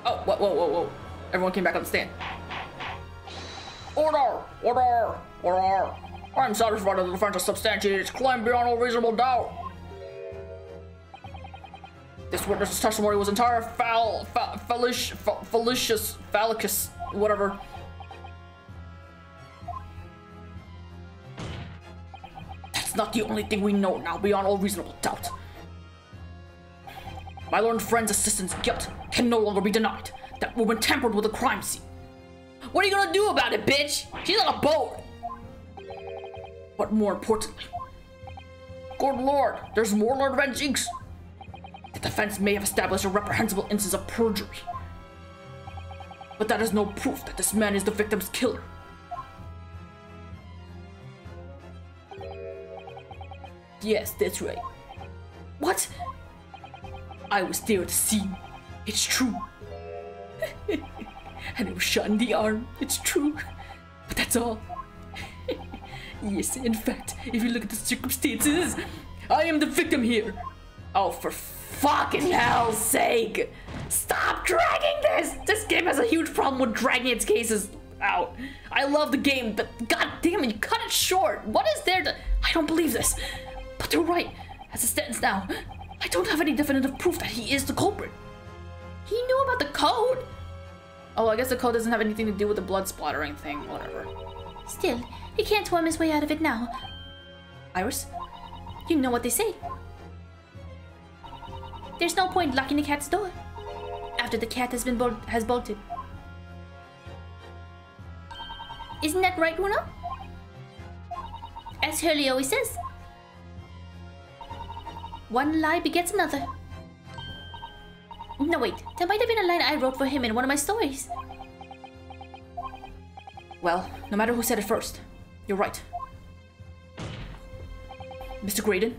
Oh, whoa. Everyone came back on the stand. Order! I'm satisfied that the defense has substantiated its claim beyond all reasonable doubt. This witness's testimony was entire fallacious, whatever. That's not the only thing we know now beyond all reasonable doubt. My learned friend's assistant's guilt can no longer be denied. That woman tampered with the crime scene. What are you gonna do about it, bitch? She's on a boat. But more importantly, good lord, there's more Lord Van Jinx. The defense may have established a reprehensible instance of perjury, but that is no proof that this man is the victim's killer. Yes, that's right. What? I was there at the scene. It's true. And I was shot in the arm. It's true. But that's all. Yes, in fact, if you look at the circumstances, I am the victim here. Oh, for fucking hell's sake. Stop dragging this. This game has a huge problem with dragging its cases out. I love the game, but god damn it, you cut it short. What is there to... I don't believe this. But they're right. As it stands now, I don't have any definitive proof that he is the culprit. He knew about the code. Oh, I guess the code doesn't have anything to do with the blood splattering thing. Whatever. Still, he can't worm his way out of it now. Iris? You know what they say. There's no point locking the cat's door after the cat has been bolted. Isn't that right, Runo? As Hurley always says. One lie begets another. No, wait. That might have been a line I wrote for him in one of my stories. Well, no matter who said it first, you're right. Mr. Graydon,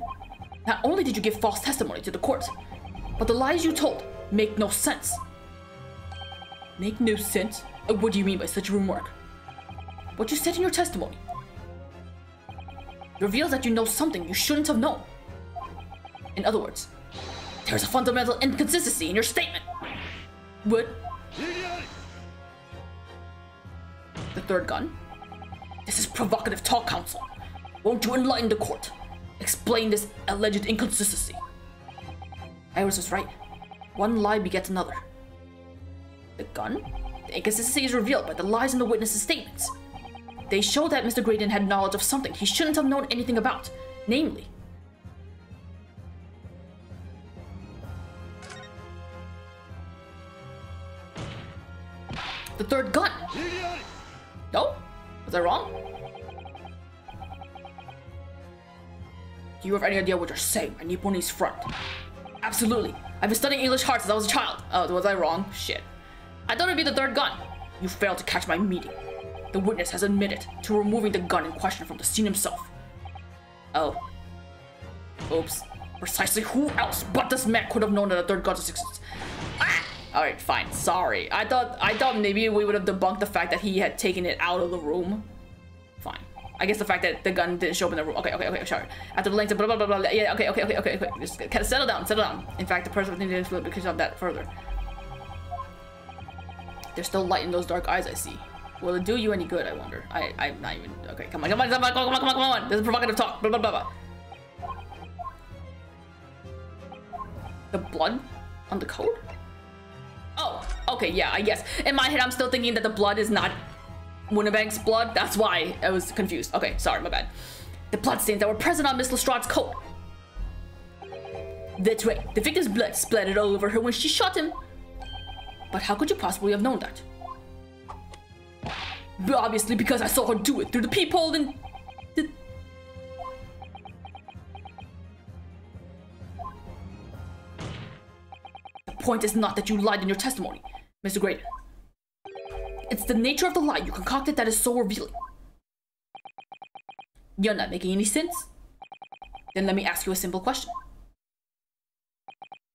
not only did you give false testimony to the court, but the lies you told make no sense. Make no sense? What do you mean by such a remark? What you said in your testimony reveals that you know something you shouldn't have known. In other words, there's a fundamental inconsistency in your statement. What? The third gun? This is provocative talk, counsel. Won't you enlighten the court? Explain this alleged inconsistency. Iris was right. One lie begets another. The gun? The inconsistency is revealed by the lies in the witnesses' statements. They show that Mr. Graydon had knowledge of something he shouldn't have known anything about, namely, the third gun. No? Was I wrong? Do you have any idea what you're saying, my Nipponese friend? Absolutely. I've been studying English hard since I was a child. Oh, was I wrong? Shit. I thought it'd be the third gun. You failed to catch my meaning. The witness has admitted to removing the gun in question from the scene himself. Oh. Oops. Precisely who else but this man could have known that a third gun exists? Ah! Alright, fine. Sorry. I thought maybe we would have debunked the fact that he had taken it out of the room. Fine. I guess the fact that the gun didn't show up in the room. Okay, sorry. After the length of blah, blah, blah, blah. Yeah, okay. Just kind of settle down. In fact, the person didn't influence because of that further. There's still light in those dark eyes I see. Will it do you any good, I wonder? I'm not even... Okay, come on. This is provocative talk. Blah, blah, blah, blah. The blood on the code? Oh, okay, yeah, I guess. In my head, I'm still thinking that the blood is not Winnebank's blood. That's why I was confused. Okay, sorry, my bad. The blood stains that were present on Miss Lestrade's coat. That's right. The victim's blood splattered all over her when she shot him. But how could you possibly have known that? Obviously, because I saw her do it through the peephole and... The point is not that you lied in your testimony, Mr. Graydon. It's the nature of the lie you concocted that is so revealing. You're not making any sense? Then let me ask you a simple question.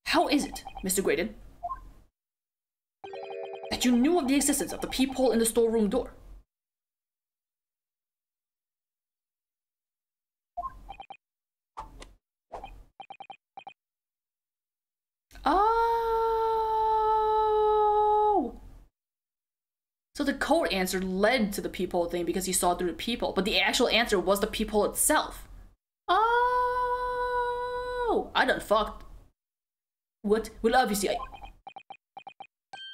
How is it, Mr. Graydon, that you knew of the existence of the peephole in the storeroom door? So the code answer led to the peephole thing because he saw through the peephole, but the actual answer was the peephole itself. Oh, I done fucked. What? Well, obviously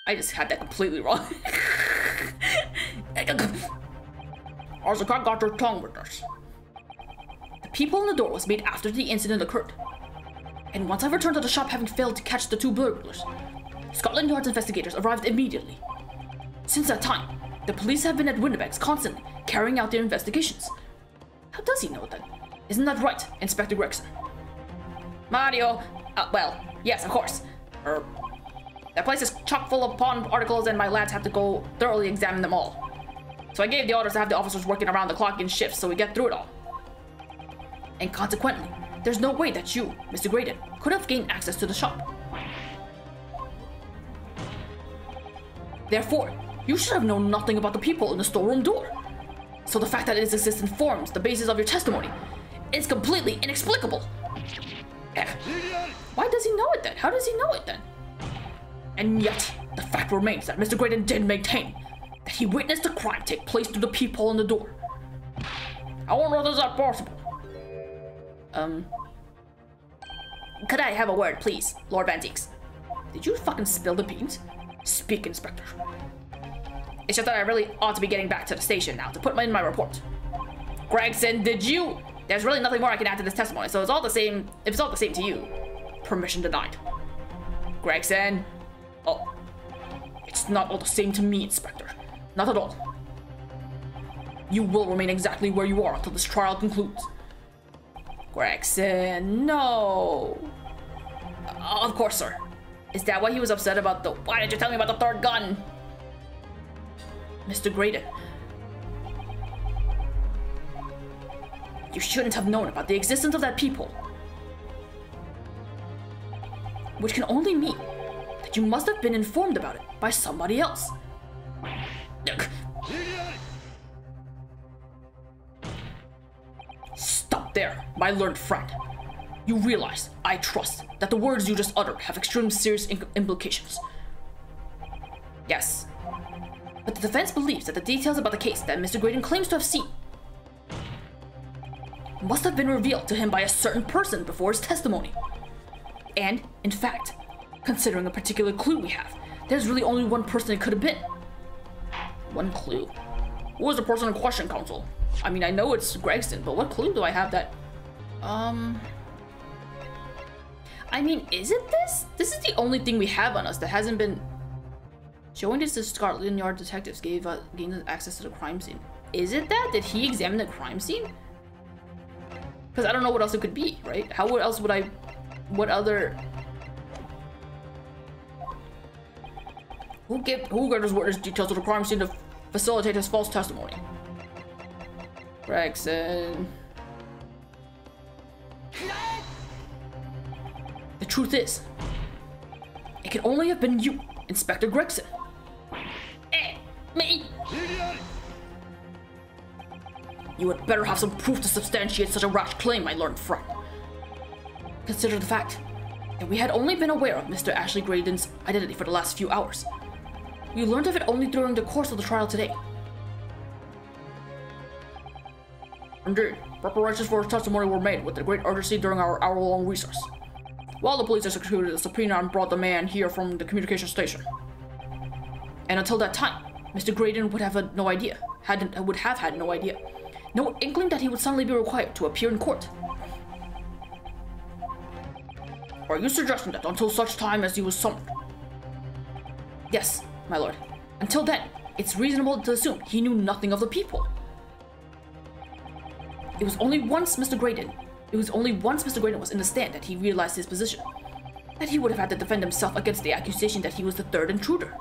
I just had that completely wrong. Also, can't got your tongue with us. The peephole in the door was made after the incident occurred. And once I returned to the shop having failed to catch the two burglars, Scotland Yard's investigators arrived immediately. Since that time, the police have been at Windibanks constantly, carrying out their investigations. How does he know then? Isn't that right, Inspector Gregson? Mario, well, yes, of course. That place is chock full of pawn articles and my lads have to go thoroughly examine them all. So I gave the orders to have the officers working around the clock in shifts so we get through it all. And consequently, there's no way that you, Mr. Graydon, could have gained access to the shop. Therefore, you should have known nothing about the people in the storeroom door. So the fact that its existence forms the basis of your testimony is completely inexplicable. Why does he know it then? How does he know it then? And yet, the fact remains that Mr. Graydon did maintain that he witnessed the crime take place through the peephole in the door. How on earth is that possible? Could I have a word, please, Lord Van Deeks? Did you fucking spill the beans? Speak, Inspector. It's just that I really ought to be getting back to the station now to put in my report. Gregson, did you? There's really nothing more I can add to this testimony, so it's all the same. If it's all the same to you, permission denied. Gregson. Oh, it's not all the same to me, Inspector. Not at all. You will remain exactly where you are until this trial concludes. Gregson, no. Of course, sir. Is that why he was upset about the... Why did you tell me about the third gun? Mr. Graydon. You shouldn't have known about the existence of that peephole. Which can only mean that you must have been informed about it by somebody else. Stop there, my learned friend. You realize, I trust, that the words you just uttered have extremely serious implications. Yes. But the defense believes that the details about the case that Mr. Graydon claims to have seen must have been revealed to him by a certain person before his testimony. And, in fact, considering a particular clue we have, there's really only one person it could have been. One clue? Who was the person in question, Counsel? I mean, I know it's Gregson, but what clue do I have that... I mean, is it this? This is the only thing we have on us that hasn't been... Showing this to Scotland Yard detectives gained us access to the crime scene. Is it that? Did he examine the crime scene? Because I don't know what else it could be, right? How else would I... What other... Who gave his witness details of the crime scene to facilitate his false testimony? Gregson... The truth is, it could only have been you, Inspector Gregson. Me? You had better have some proof to substantiate such a rash claim, my learned friend. Consider the fact that we had only been aware of Mr. Ashley Graydon's identity for the last few hours. We learned of it only during the course of the trial today. Indeed, preparations for his testimony were made with great urgency during our hour-long recess. While the police executed a subpoena and brought the man here from the communication station. And until that time, Mr. Graydon would have had no idea. No inkling that he would suddenly be required to appear in court. Are you suggesting that until such time as he was summoned? Yes, my lord. Until then, it's reasonable to assume he knew nothing of the people. It was only once Mr. Graydon was in the stand that he realized his position. That he would have had to defend himself against the accusation that he was the third intruder.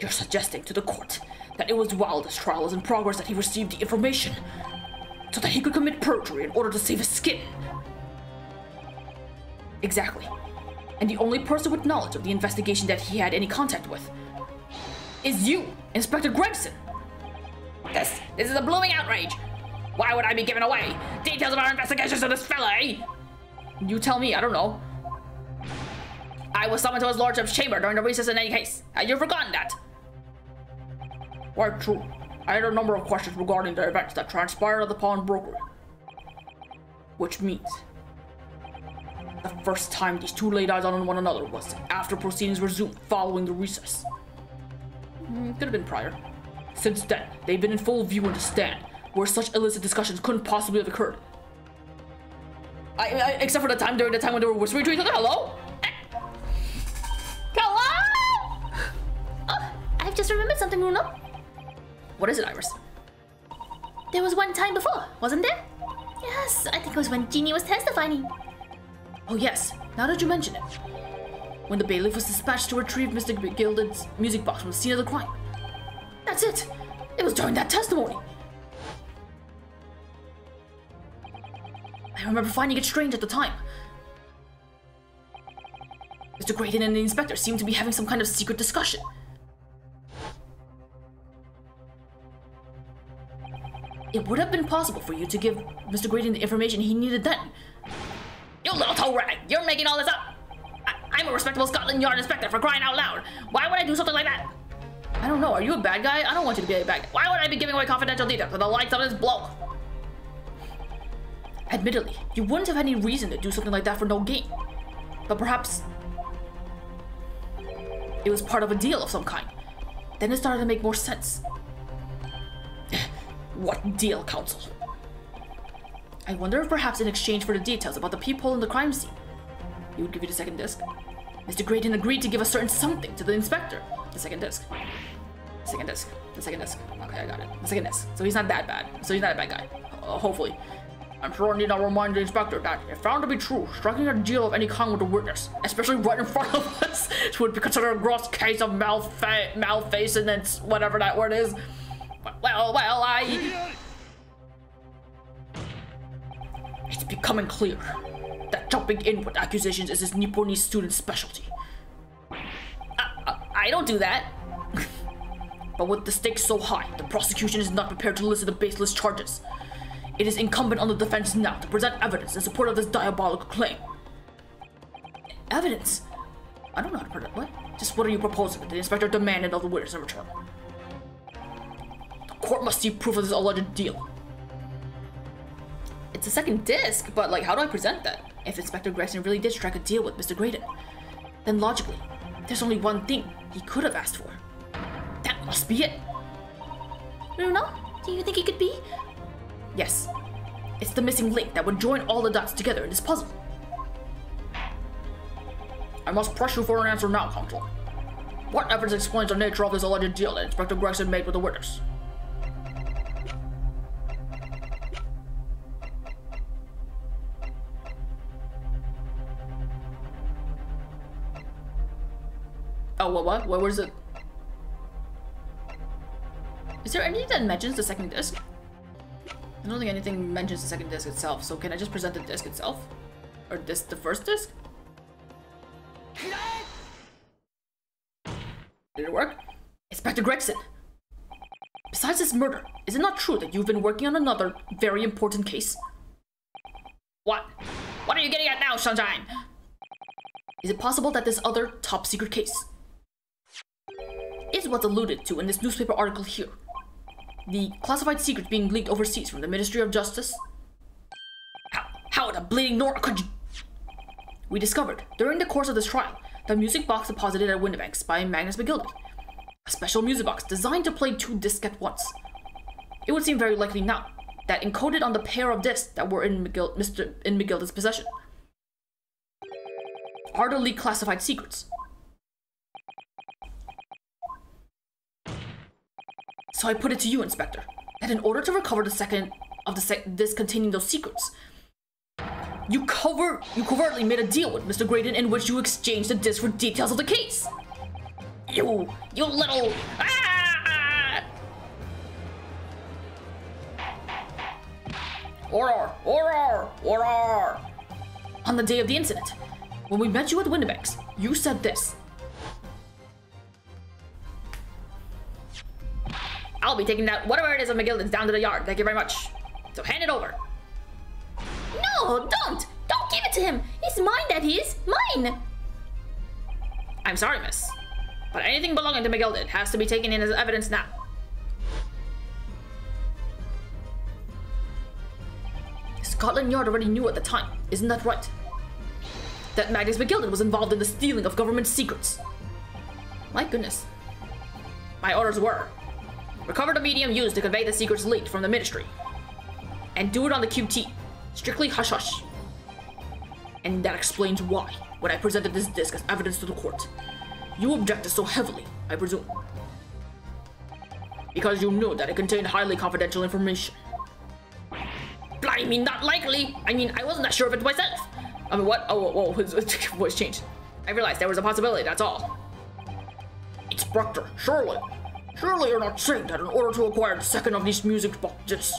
You're suggesting to the court that it was while this trial was in progress that he received the information, so that he could commit perjury in order to save his skin. Exactly. And the only person with knowledge of the investigation that he had any contact with is you, Inspector Gregson. This is a blooming outrage. Why would I be giving away details of our investigations to this fella, eh? You tell me, I don't know. I was summoned to his lordship's chamber during the recess in any case. Had you forgotten that? Quite true. I had a number of questions regarding the events that transpired at the pawnbrokery. Which means the first time these two laid eyes on one another was after proceedings resumed following the recess. Could have been prior. Since then, they've been in full view in the stand, where such illicit discussions couldn't possibly have occurred. Except for the time during the time when they were whispering to each other. Hello? Hello? Oh, I've just remembered something, Runo. What is it, Iris? There was one time before, wasn't there? Yes, I think it was when Jeannie was testifying. Oh yes, now that you mention it. When the bailiff was dispatched to retrieve Mr. Gilded's music box from the scene of the crime. That's it! It was during that testimony! I remember finding it strange at the time. Mr. Graydon and the inspector seemed to be having some kind of secret discussion. It would have been possible for you to give Mr. Graydon the information he needed then. You little toe rag! You're making all this up! I'm a respectable Scotland Yard inspector, for crying out loud! Why would I do something like that? I don't know, are you a bad guy? I don't want you to be a bad guy. Why would I be giving away confidential details to the likes of this bloke? Admittedly, you wouldn't have any reason to do something like that for no gain. But perhaps it was part of a deal of some kind. Then it started to make more sense. What deal, Counsel? I wonder if perhaps in exchange for the details about the peephole in the crime scene, he would give you the second disc. Mr. Graydon agreed to give a certain something to the inspector. The second disc. The second disc. The second disc. Okay, I got it. The second disc. So he's not that bad. So he's not a bad guy. Hopefully. I'm sure I need not remind the inspector that, if found to be true, striking a deal of any kind with a witness, especially right in front of us, would be considered a gross case of malfeasance, whatever that word is. Well, It's becoming clear that jumping in with accusations is this Nipponese student's specialty. I don't do that. But with the stakes so high, the prosecution is not prepared to listen to baseless charges. It is incumbent on the defense now to present evidence in support of this diabolical claim. Evidence? I don't know how to put it. What? Just what are you proposing that the inspector demanded of the witness in return? The court must see proof of this alleged deal. It's a second disc, but like, how do I present that? If Inspector Gregson really did strike a deal with Mr. Graydon, then logically, there's only one thing he could have asked for. That must be it. Runo, do you think it could be? Yes. It's the missing link that would join all the dots together in this puzzle. I must press you for an answer now, Counsel. What evidence explains the nature of this alleged deal that Inspector Gregson made with the witness? Oh, what? Where was it? Is there anything that mentions the second disc? I don't think anything mentions the second disc itself, so can I just present the disc itself? Or the first disc? Did it work? Inspector Gregson! Besides this murder, is it not true that you've been working on another very important case? What? What are you getting at now, Sunshine? Is it possible that this other top secret case is what's alluded to in this newspaper article here? The classified secrets being leaked overseas from the Ministry of Justice? How the bleeding Nora could you? We discovered, during the course of this trial, the music box deposited at Windibanks by Magnus McGilded. A special music box designed to play 2 discs at once. It would seem very likely now that encoded on the pair of discs that were in McGilded's possession are the leaked classified secrets. So I put it to you, Inspector, that in order to recover the second of the disc containing those secrets, you covertly made a deal with Mr. Graydon in which you exchanged the disc for details of the case. You little... Ah! Order! On the day of the incident, when we met you at Windibanks, you said this. I'll be taking that whatever it is of McGilded's down to the yard, thank you very much. So hand it over. No, don't! Don't give it to him! It's mine, that is! Mine! I'm sorry, miss. But anything belonging to McGilded has to be taken in as evidence now. Scotland Yard already knew at the time, isn't that right? That Magnus McGilden was involved in the stealing of government secrets. My goodness. My orders were, recover the medium used to convey the secrets leaked from the ministry. And do it on the QT. Strictly hush-hush. And that explains why, when I presented this disc as evidence to the court, you objected so heavily, I presume. Because you knew that it contained highly confidential information. Blimey, not likely! I mean, I wasn't that sure of it myself. I mean, what? Oh, whoa, his voice changed. I realized there was a possibility, that's all. Inspector, surely you're not saying that in order to acquire the second of these music boxes,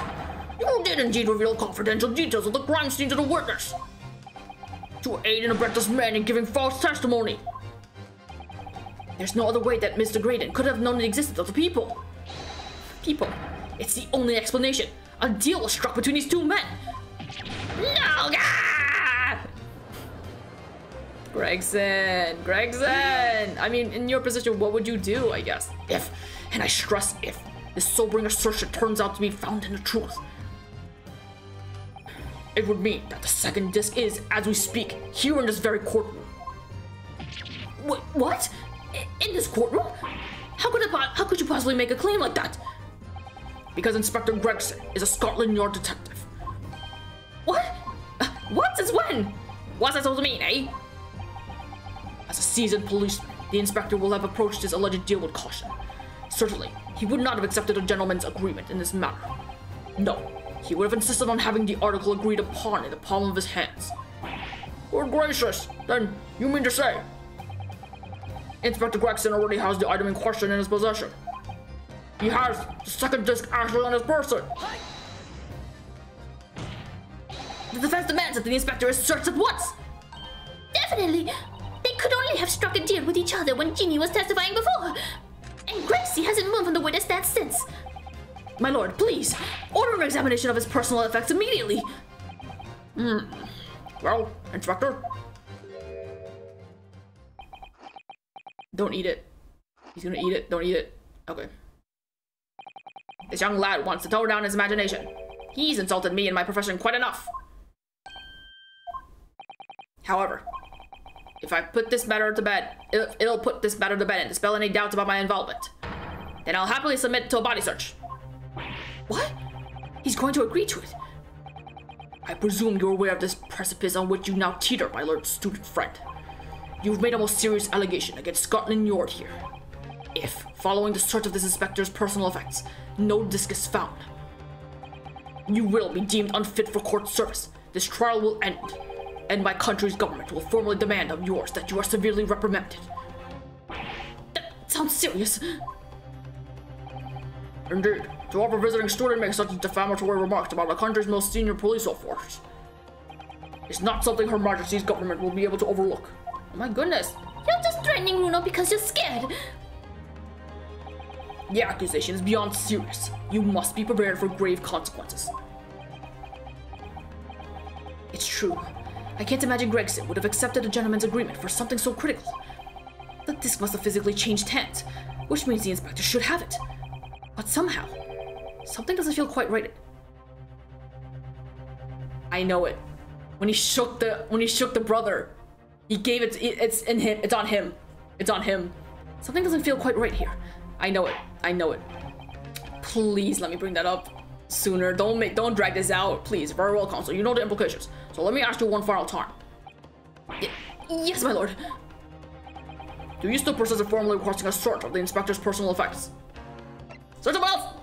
you did indeed reveal confidential details of the crime scene to the witness. To aid and abet this man in giving false testimony. There's no other way that Mr. Graydon could have known the existence of the people. It's the only explanation. A deal was struck between these two men. No! Gregson! I mean, in your position, what would you do, I guess? If, and I stress if, this sobering assertion turns out to be found in the truth. It would mean that the second disc is, as we speak, here in this very courtroom. What? In this courtroom? How could you possibly make a claim like that? Because Inspector Gregson is a Scotland Yard detective. What? What? Since when? What's that supposed to mean, eh? As a seasoned policeman, the inspector will have approached his alleged deal with caution. Certainly, he would not have accepted a gentleman's agreement in this matter. No, he would have insisted on having the article agreed upon in the palm of his hands. Good gracious, then you mean to say Inspector Gregson already has the item in question in his possession? He has the second disc actually on his person. The defense demands that the inspector is searched at once. Definitely. They could only have struck a deal with each other when Ginny was testifying before. And Gracie hasn't moved from the witness stand since. My lord, please, order an examination of his personal effects immediately. Well, Inspector? Don't eat it. He's gonna eat it. Don't eat it. Okay. This young lad wants to tone down his imagination. He's insulted me and my profession quite enough. However, if I put this matter to bed, it'll put this matter to bed and dispel any doubts about my involvement. Then I'll happily submit to a body search. What? He's going to agree to it. I presume you're aware of this precipice on which you now teeter, my lord student friend. You've made a most serious allegation against Scotland Yard here. If, following the search of this inspector's personal effects, no disc is found, you will be deemed unfit for court service. This trial will end, and my country's government will formally demand of yours that you are severely reprimanded. That sounds serious. Indeed, to have a visiting student make such defamatory remarks about the country's most senior police officers is not something Her Majesty's government will be able to overlook. Oh my goodness. You're just threatening Runo because you're scared. The accusation is beyond serious. You must be prepared for grave consequences. It's true. I can't imagine Gregson would have accepted a gentleman's agreement for something so critical. The disc must have physically changed hands, which means the inspector should have it. But somehow, something doesn't feel quite right. I know it. When he shook the brother, he gave it. It's in him. It's on him. It's on him. Something doesn't feel quite right here. I know it. I know it. Please let me bring that up sooner. Don't drag this out, please. Very well, Counsel. You know the implications. So let me ask you one final time. Yes, my lord. Do you still persist in formally requesting a search of the inspector's personal effects? Search him off!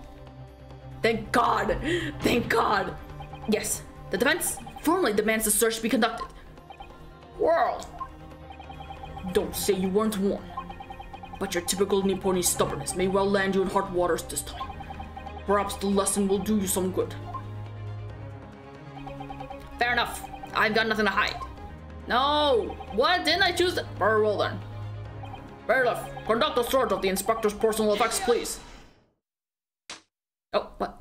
Thank God. Thank God. Yes, the defense formally demands the search be conducted. Well, don't say you weren't warned. But your typical Nipponese stubbornness may well land you in hard waters this time. Perhaps the lesson will do you some good. Fair enough. I've got nothing to hide. No! What? Didn't I choose it? Very well then. Bailiff, conduct a search of the inspector's personal effects, please. Oh, what?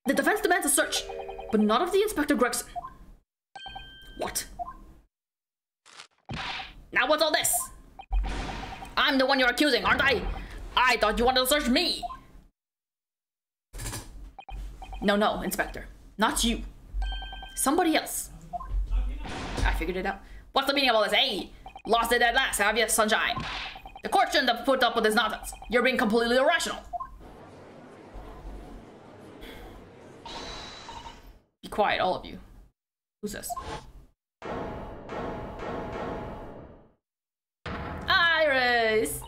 The defense demands a search, but not of the Inspector Gregson. What? Now what's all this? I'm the one you're accusing, aren't I? I thought you wanted to search me. No, Inspector. Not you. Somebody else. I figured it out. What's the meaning of all this? Hey, lost it at last, have you, sunshine? The court shouldn't have put up with this nonsense. You're being completely irrational. Be quiet, all of you. Who's this? Iris!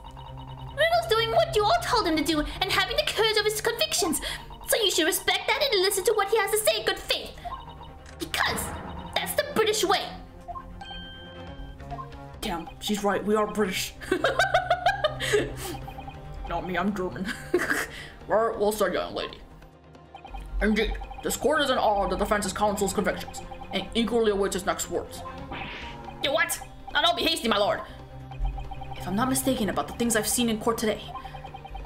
Bruno's doing what you all told him to do and having the courage of his convictions. So you should respect that and listen to what he has to say in good faith. Because that's the British way. Damn, she's right. We are British. Not me, I'm German. Well said, young lady. Indeed, this court is in awe of the defense counsel's convictions and eagerly awaits his next words. You what? Now don't be hasty, my lord. If I'm not mistaken about the things I've seen in court today,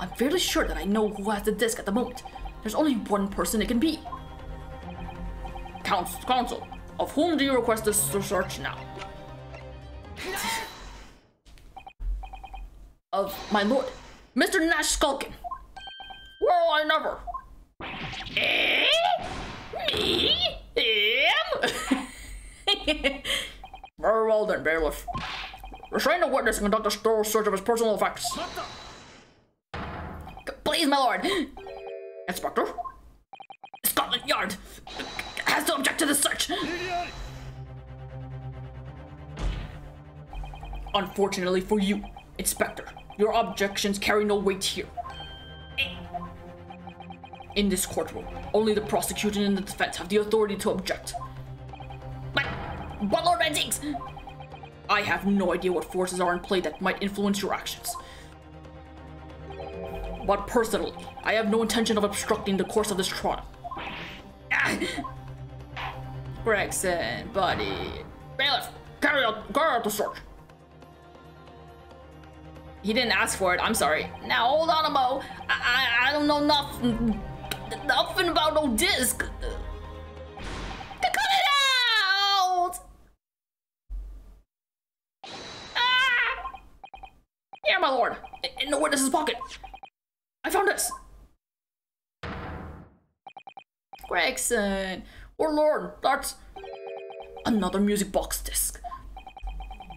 I'm fairly sure that I know who has the disc at the moment. There's only one person it can be. Counsel, of whom do you request this search now? Of my lord, Mr. Nash Skulkin. Well, I never. Me? Him? Very well then, bailiff. Restrain the witness and conduct a thorough search of his personal effects. Please, my lord. Inspector? Scotland Yard has to object to the search. Unfortunately for you, Inspector, your objections carry no weight here. In this courtroom, only the prosecution and the defense have the authority to object. But what, Lord Benzings? I have no idea what forces are in play that might influence your actions. But personally, I have no intention of obstructing the course of this trial. Gregson, buddy. Bailiff, Carry out the search. He didn't ask for it, I'm sorry. now hold on, Mo. I don't know nothing about no disc. Cut it out! Here, my lord, in the witness's pocket. I found this. Gregson, oh lord, that's another music box disc.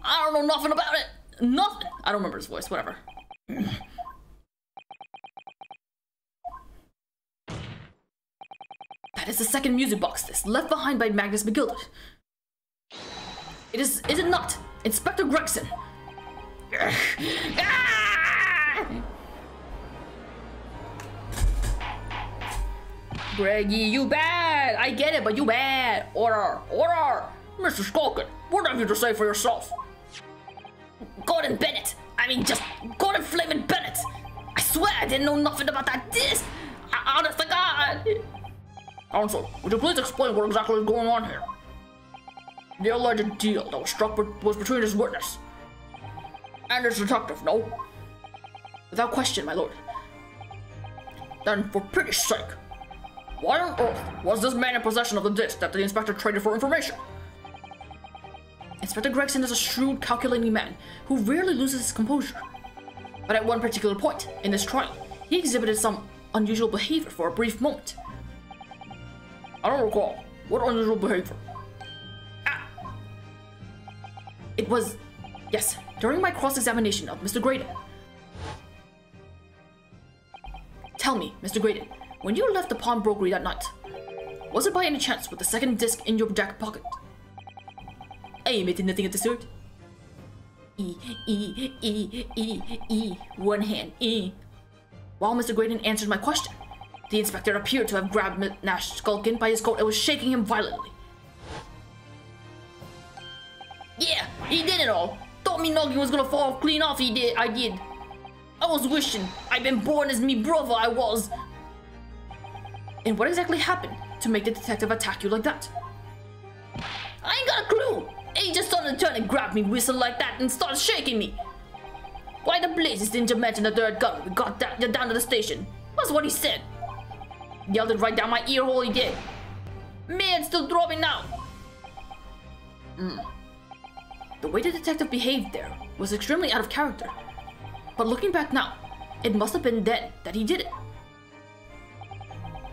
I don't know nothing about it. Nothing. I don't remember his voice, whatever. That is the second music box disc left behind by Magnus McGilded. Is it not? Inspector Gregson. Greggy, you bad! I get it, but you bad! Order! Order! Mr. Skulkin, what have you to say for yourself? Gordon Bennett! I mean, just Gordon Flamin' Bennett! I swear I didn't know nothing about that disc! Honest to God! Counsel, would you please explain what exactly is going on here? The alleged deal that was struck was between his witness and his detective, no? Without question, my lord. Then, for pity's sake, why on earth was this man in possession of the disc that the inspector traded for information? Inspector Gregson is a shrewd, calculating man who rarely loses his composure. But at one particular point in this trial, he exhibited some unusual behavior for a brief moment. I don't recall. What unusual behavior? It was, yes, during my cross-examination of Mr. Graydon. Tell me, Mr. Graydon, when you left the pawnbrokery that night, was it by any chance with the second disc in your jacket pocket? I admitted nothing of the sort. One hand, While Mr. Graydon answered my question, the inspector appeared to have grabbed Nash Skulkin by his coat and was shaking him violently. Yeah, he did it all. Thought me noggin was gonna fall clean off, I did. I was wishing I'd been born as me brother, I was. And what exactly happened to make the detective attack you like that? I ain't got a clue. He just suddenly turned and grabbed me whistle like that and started shaking me. Why the blazes didn't you mention the third gun we got down to the station? That's what he said. Yelled it right down my ear hole, he did. Man, still throbbing now. The way the detective behaved there was extremely out of character. But looking back now, it must have been then that he did it.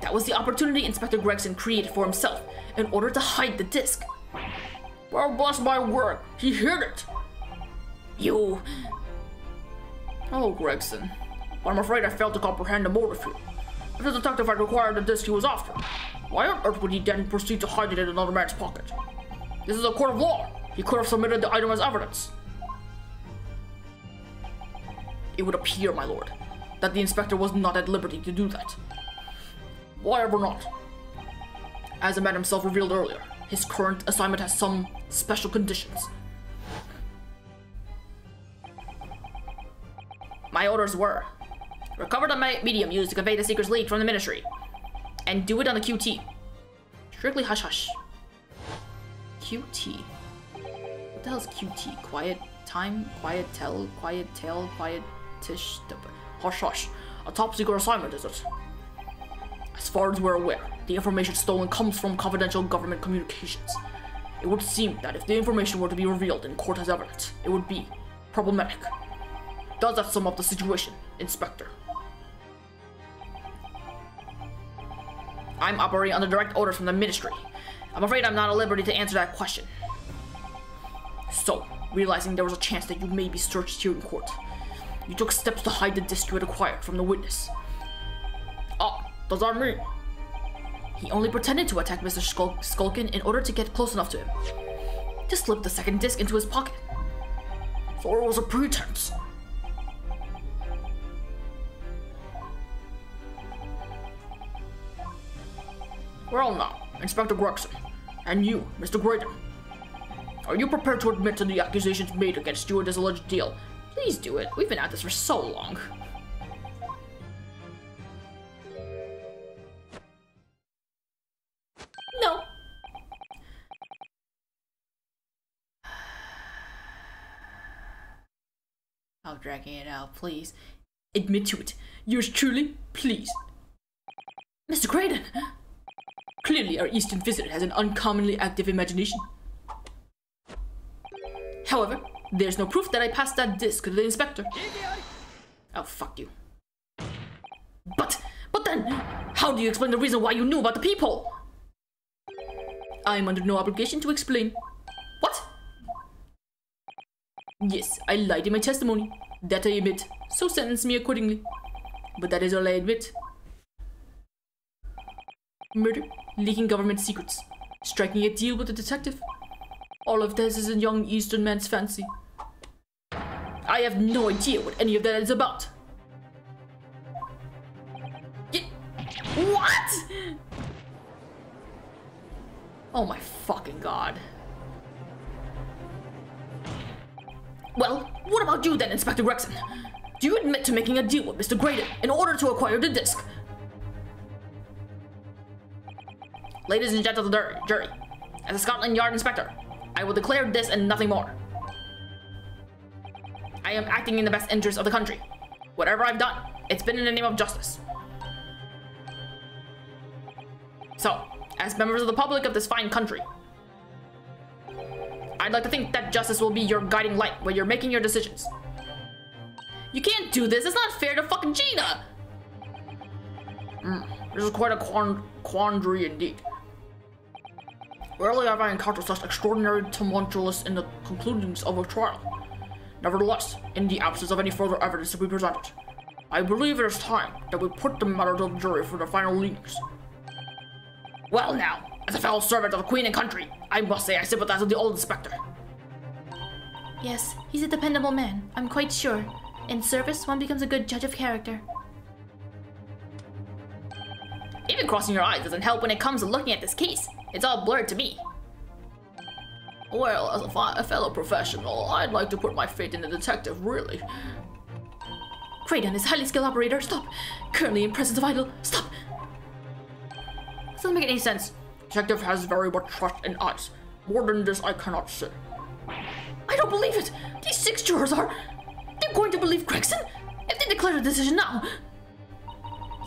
That was the opportunity Inspector Gregson created for himself in order to hide the disc. Well, bless my word, he hid it. You... Oh, Gregson. But I'm afraid I failed to comprehend the motive here. If the detective had required the disc he was after, why on earth would he then proceed to hide it in another man's pocket? This is a court of law. He could have submitted the item as evidence. It would appear, my lord, that the inspector was not at liberty to do that. Why ever not? As the man himself revealed earlier, his current assignment has some special conditions. My orders were: recover the medium used to convey the Seeker's lead from the Ministry, and do it on the QT. Strictly hush-hush. QT? What the hell is QT? Quiet time? Quiet tell? Quiet tale? Quiet tish? Hush-hush. A top-secret assignment, is it? As far as we're aware, the information stolen comes from confidential government communications. It would seem that if the information were to be revealed in court as evidence, it would be problematic. Does that sum up the situation, Inspector? I'm operating under direct orders from the Ministry. I'm afraid I'm not at liberty to answer that question. So, realizing there was a chance that you may be searched here in court, you took steps to hide the disc you had acquired from the witness. Ah, does that mean? He only pretended to attack Mr. Skulkin in order to get close enough to him, to slip the second disc into his pocket. So it was a pretense. Well now, Inspector Gregson, and you, Mr. Graydon, are you prepared to admit to the accusations made against you in this alleged deal? Please do it. We've been at this for so long. No. I'm dragging it out, please. Admit to it. Yours truly, please. Mr. Graydon! Clearly, our Eastern visitor has an uncommonly active imagination. However, there's no proof that I passed that disc to the inspector. Oh, fuck you. But then, how do you explain the reason why you knew about the peephole? I'm under no obligation to explain. What? Yes, I lied in my testimony. That I admit, so sentence me accordingly. But that is all I admit. Murder, leaking government secrets, striking a deal with a detective. All of this is a young Eastern man's fancy. I have no idea what any of that is about. What? Oh my fucking god. Well, what about you then, Inspector Gregson? Do you admit to making a deal with Mr. Graydon in order to acquire the disc? Ladies and gentlemen of the jury, as a Scotland Yard inspector, I will declare this and nothing more. I am acting in the best interest of the country. Whatever I've done, it's been in the name of justice. So, as members of the public of this fine country, I'd like to think that justice will be your guiding light when you're making your decisions. You can't do this, it's not fair to fucking Gina! This is quite a quandary indeed. Rarely have I encountered such extraordinary tumultuous in the conclusions of a trial. Nevertheless, in the absence of any further evidence to be presented, I believe it is time that we put the matter to the jury for their final leanings. Well now, as a fellow servant of the Queen and country, I must say I sympathize with the old inspector. Yes, he's a dependable man, I'm quite sure. In service, one becomes a good judge of character. Even crossing your eyes doesn't help when it comes to looking at this case. It's all blurred to me. Well, as a fellow professional, I'd like to put my faith in the detective, really. Graydon is a highly skilled operator. Stop! Currently in presence of idol. Stop! This doesn't make any sense. Detective has very much trust in us. More than this, I cannot say. I don't believe it! These 6 jurors are... They're going to believe Gregson? If they declare a decision now...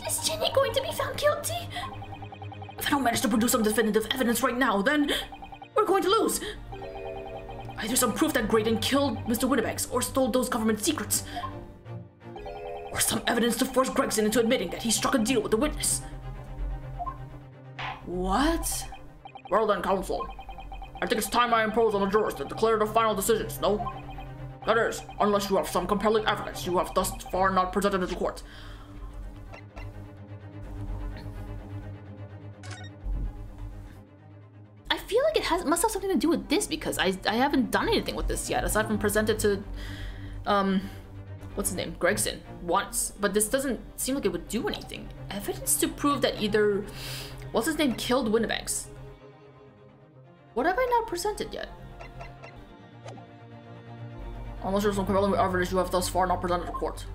Is Jenny going to be found guilty? If I don't manage to produce some definitive evidence right now, then... we're going to lose. Either some proof that Graydon killed Mr. Winnebags or stole those government secrets. Or some evidence to force Gregson into admitting that he struck a deal with the witness. What? Well then, counsel. I think it's time I impose on the jurors to declare the final decisions, no? That is, unless you have some compelling evidence you have thus far not presented to the court. I feel like it must have something to do with this because I haven't done anything with this yet, aside from present it to, what's his name? Gregson, once. But this doesn't seem like it would do anything. Evidence to prove that either, what's his name, killed Winnebanks. What have I not presented yet? Unless there's some compelling evidence you have thus far not presented to court.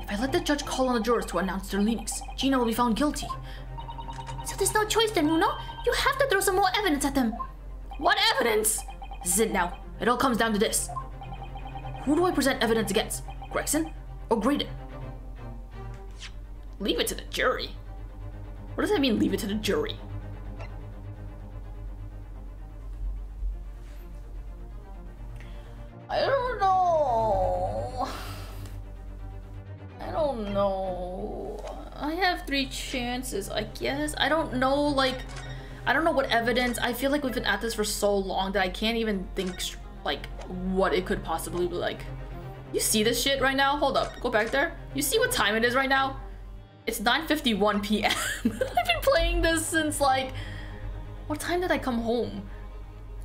If I let the judge call on the jurors to announce their leanings, Gina will be found guilty. So there's no choice then, Runo? You have to throw some more evidence at them. What evidence? This is it now. It all comes down to this. Who do I present evidence against? Gregson or Graydon? Leave it to the jury. What does that mean, leave it to the jury? I don't know. I don't know. I have 3 chances, I guess. I don't know, like, I don't know what evidence. I feel like we've been at this for so long that I can't even think, like, what it could possibly be like. You see this shit right now? Hold up, go back there. You see what time it is right now? It's 9:51 p.m. I've been playing this since, like, what time did I come home?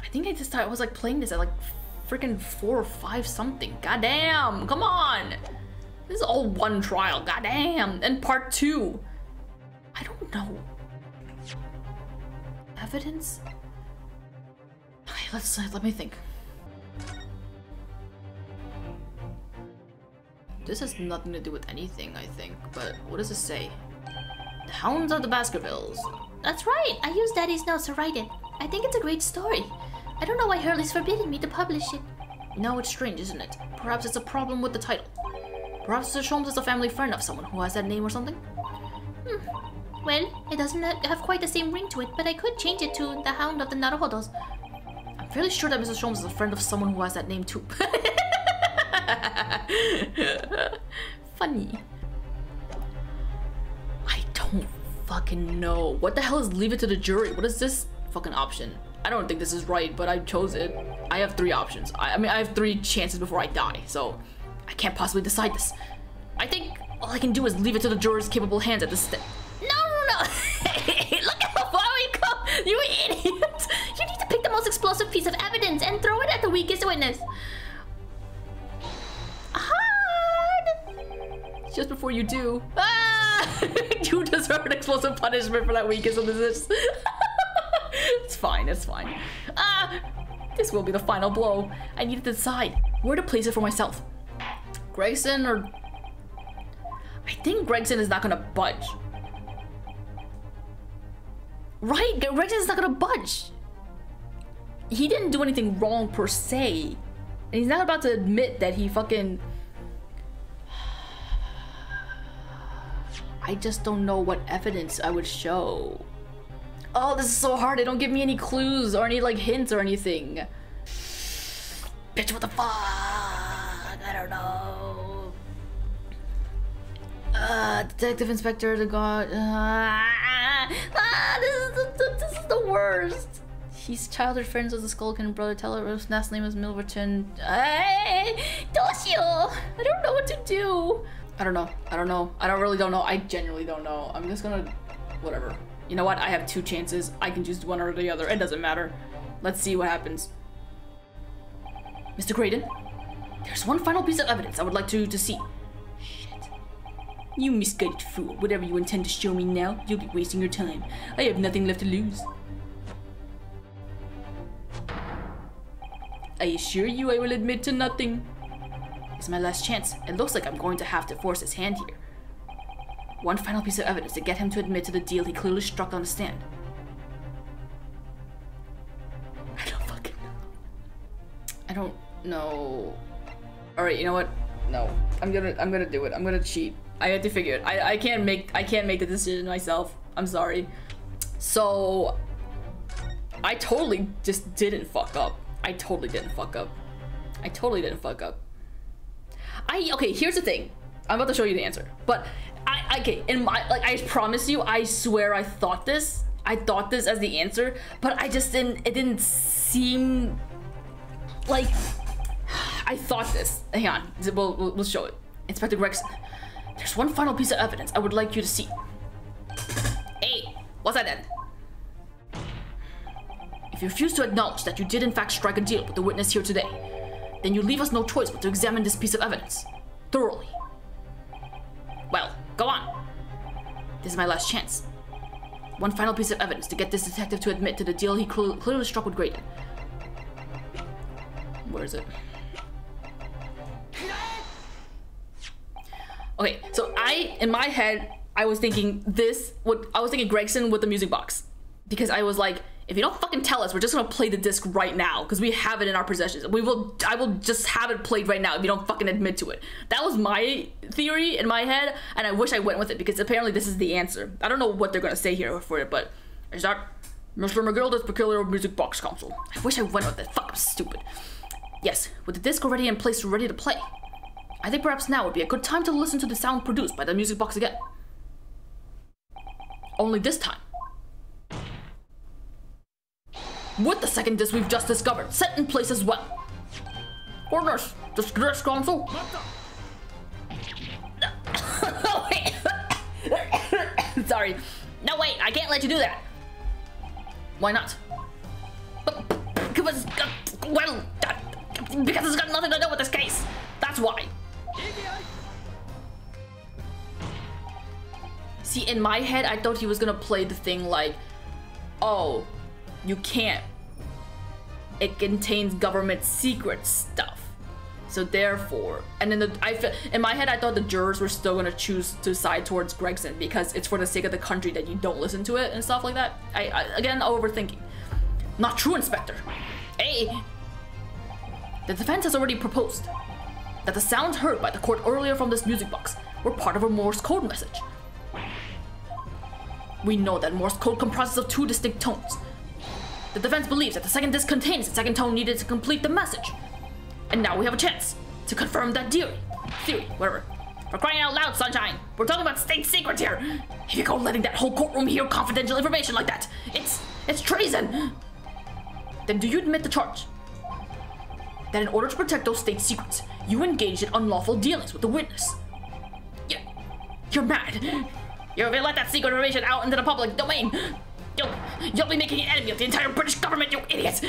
I think I was, like, playing this at, like, freaking 4 or 5 something. Goddamn, come on. This is all one trial, goddamn. And part 2. I don't know. Evidence? Okay, let me think. This has nothing to do with anything, I think, but what does it say? The Hounds of the Baskervilles. That's right, I used Daddy's notes to write it. I think it's a great story. I don't know why Hurley's forbidden me to publish it. You know, it's strange, isn't it? Perhaps it's a problem with the title. Perhaps Mr. Sholmes is a family friend of someone who has that name or something? Well, it doesn't have quite the same ring to it, but I could change it to the Hound of the Naruhodos. I'm fairly sure that Mr. Sholmes is a friend of someone who has that name too. Funny. I don't fucking know. What the hell is leave it to the jury? What is this fucking option? I don't think this is right, but I chose it. I have 3 options. I mean, I have 3 chances before I die, so I can't possibly decide this. I think all I can do is leave it to the jurors' capable hands at this step. No! Look at how far we come! You idiot! You need to pick the most explosive piece of evidence and throw it at the weakest witness. Hard! Just before you do. Ah! You deserve an explosive punishment for that weakest witness. It's fine, it's fine. Ah! This will be the final blow. I need to decide where to place it for myself. Gregson or... I think Gregson is not gonna budge. Right? Gregson is not gonna budge. He didn't do anything wrong per se. And he's not about to admit that he fucking... I just don't know what evidence I would show. Oh, this is so hard. They don't give me any clues or any, like, hints or anything. Bitch, what the fuck? I don't know. Detective Inspector, the god. This is the worst. He's childhood friends with the Skulkin brother. Tell her his last name is Milverton. Doshio! I don't know what to do. I don't know. I really don't know. I genuinely don't know. I'm just gonna... whatever. You know what? I have 2 chances. I can choose one or the other. It doesn't matter. Let's see what happens. Mr. Graydon, there's one final piece of evidence I would like to see. Shit. You misguided fool. Whatever you intend to show me now, you'll be wasting your time. I have nothing left to lose. I assure you I will admit to nothing. It's my last chance. It looks like I'm going to have to force his hand here. One final piece of evidence to get him to admit to the deal he clearly struck on the stand. I don't fucking know. I don't know. Alright, you know what? No. I'm gonna do it. I'm gonna cheat. I have to figure it. I can't make the decision myself. I'm sorry. So I totally just didn't fuck up. I totally didn't fuck up. Okay, here's the thing. I'm about to show you the answer. But okay, in my, like, I promise you, I swear I thought this. I thought this as the answer, but I just didn't, it didn't seem like I thought this. Hang on, we'll show it. Inspector Gregson, there's one final piece of evidence I would like you to see. Hey, what's that then? If you refuse to acknowledge that you did in fact strike a deal with the witness here today, then you leave us no choice but to examine this piece of evidence thoroughly. Well, go on. This is my last chance. One final piece of evidence to get this detective to admit to the deal he clearly struck with Graydon. Where is it? Okay, so in my head, I was thinking Gregson with the music box. Because I was like, if you don't fucking tell us, we're just gonna play the disc right now, because we have it in our possessions. I will just have it played right now if you don't fucking admit to it. That was my theory in my head, and I wish I went with it, because apparently this is the answer. I don't know what they're gonna say here for it, but is that Mr. McGilda's peculiar music box console? I wish I went with it. Fuck, I'm stupid. Yes, with the disc already in place, ready to play. I think perhaps now would be a good time to listen to the sound produced by the music box again. Only this time, with the second disc we've just discovered set in place as well. Corners, this disc console. Sorry. No, wait, I can't let you do that. Why not? Because it's got nothing to do with this case. That's why. See, in my head, I thought he was gonna play the thing like, oh, you can't. It contains government secret stuff. So therefore, and then in my head, I thought the jurors were still gonna choose to side towards Gregson because it's for the sake of the country that you don't listen to it and stuff like that. Again, overthinking. Not true, Inspector. Hey. The defense has already proposed that the sounds heard by the court earlier from this music box were part of a Morse code message. We know that Morse code comprises of two distinct tones. The defense believes that the second disc contains the second tone needed to complete the message. And now we have a chance to confirm that theory, whatever. For crying out loud, Sunshine, we're talking about state secrets here. If you go letting that whole courtroom hear confidential information like that, it's treason. Then do you admit the charge? That in order to protect those state secrets, you engaged in unlawful dealings with the witness? You're mad. If you let that secret information out into the public domain, you'll be making an enemy of the entire British government, you idiot!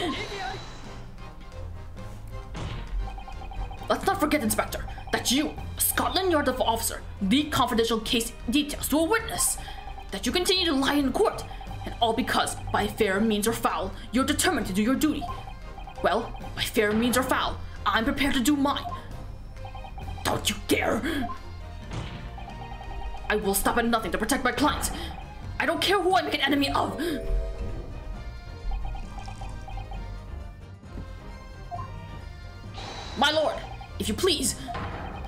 Let's not forget, Inspector, that you, a Scotland Yard officer, leaked confidential case details to a witness. That you continue to lie in court, and all because, by fair means or foul, you're determined to do your duty. Well, by fair means or foul, I'm prepared to do mine. Don't you dare! I will stop at nothing to protect my clients. I don't care who I make an enemy of. My lord, if you please,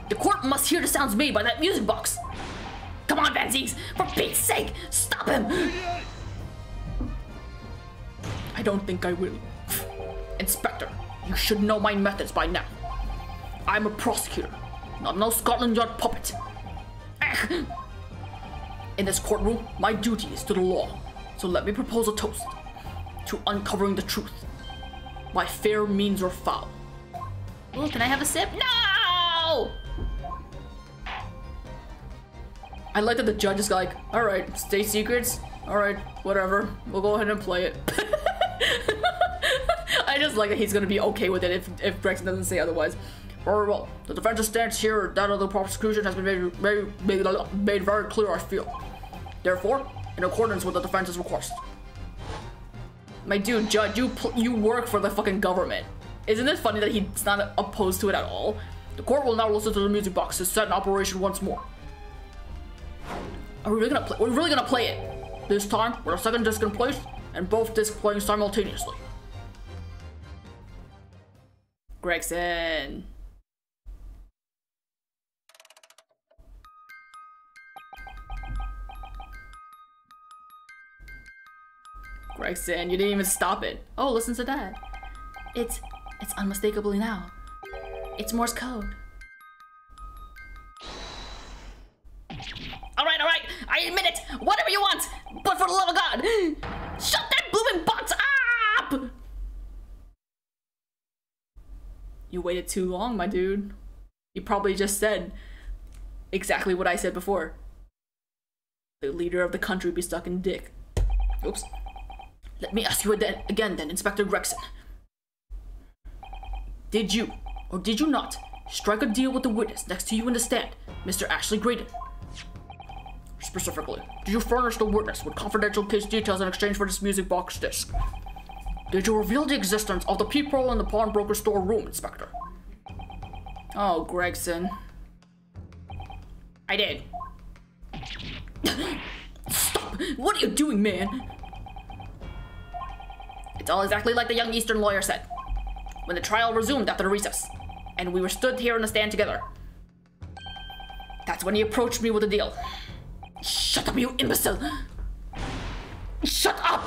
the court must hear the sounds made by that music box. Come on, Van Ziegs, for Pete's sake, stop him! I don't think I will. Inspector, you should know my methods by now. I'm a prosecutor, not no Scotland Yard puppet. In this courtroom, my duty is to the law, so let me propose a toast to uncovering the truth, by fair means or foul. Ooh, can I have a sip? No! I like that the judge is like, all right, state secrets, all right, whatever, we'll go ahead and play it. I just like that he's gonna be okay with it if Gregson doesn't say otherwise. Very well, the defense's stance here, that of the prosecution has been made very clear, I feel. Therefore, in accordance with the defense's request. My dude, judge, you work for the fucking government. Isn't it funny that he's not opposed to it at all? The court will now listen to the music box to set in operation once more. Are we really gonna play? We're really gonna play it. This time, with a second disc in place, and both discs playing simultaneously. Gregson. Gregson, you didn't even stop it. Oh, listen to that. It's unmistakably now. It's Morse code. All right, I admit it. Whatever you want. But for the love of God, shut that blooming box up! You waited too long, my dude. You probably just said exactly what I said before. The leader of the country be stuck in dick. Oops. Let me ask you again then, Inspector Gregson. Did you, or did you not, strike a deal with the witness next to you in the stand, Mr. Ashley Graydon? Specifically, did you furnish the witness with confidential case details in exchange for this music box disc? Did you reveal the existence of the peephole in the pawnbroker store room, Inspector? Oh, Gregson. I did. Stop! What are you doing, man? It's all exactly like the young Eastern lawyer said. When the trial resumed after the recess, and we were stood here in the stand together. That's when he approached me with a deal. Shut up, you imbecile! Shut up!